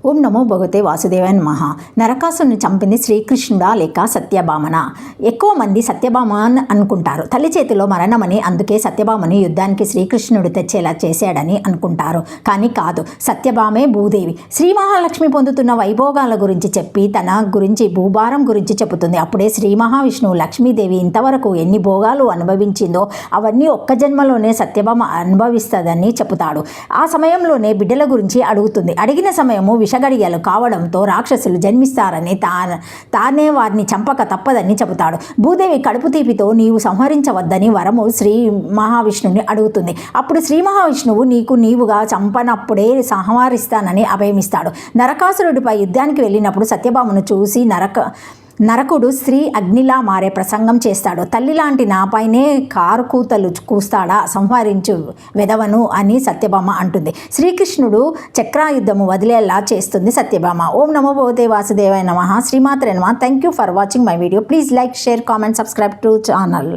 ఓం నమో భగవతే వాసుదేవాయ నమః. నరకాసుని చంపింది శ్రీకృష్ణుడా లేక సత్యభామన? ఎక్కువ మంది సత్యభామ అని అనుకుంటారు. తల్లి చేతిలో మరణమని, అందుకే సత్యభామని యుద్ధానికి శ్రీకృష్ణుడు తెచ్చేలా చేశాడని అనుకుంటారు. కానీ కాదు, సత్యభామే భూదేవి. శ్రీ మహాలక్ష్మి పొందుతున్న వైభోగాల గురించి చెప్పి తన గురించి భూభారం గురించి చెబుతుంది. అప్పుడే శ్రీ మహావిష్ణువు లక్ష్మీదేవి ఇంతవరకు ఎన్ని భోగాలు అనుభవించిందో అవన్నీ ఒక్క జన్మలోనే సత్యభామ అనుభవిస్తుందని చెబుతాడు. ఆ సమయంలోనే బిడ్డల గురించి అడుగుతుంది. అడిగిన సమయము విషగడియలు కావడంతో రాక్షసులు జన్మిస్తారని, తానే వారిని చంపక తప్పదని చెబుతాడు. భూదేవి కడుపు తీపితో నీవు సంహరించవద్దని వరము శ్రీ మహావిష్ణువుని అడుగుతుంది. అప్పుడు శ్రీ మహావిష్ణువు నీవుగా చంపనప్పుడే సంహరిస్తానని అభయమిస్తాడు. నరకాసురుడిపై యుద్ధానికి వెళ్ళినప్పుడు సత్యభామను చూసి నరకుడు స్త్రీ అగ్నిలా మారే ప్రసంగం చేస్తాడు. తల్లి లాంటి నాపైనే కారు కూతలు కూస్తాడా, సంహరించు వెదవను అని సత్యభామ అంటుంది. శ్రీకృష్ణుడు చక్రాయుద్ధము వదిలేలా చేస్తుంది సత్యభామ. ఓం నమో భగవతే వాసుదేవాయ నమః. శ్రీమాత్రే నమః. Thank you for watching my video. Please like, share, comment, subscribe to channel.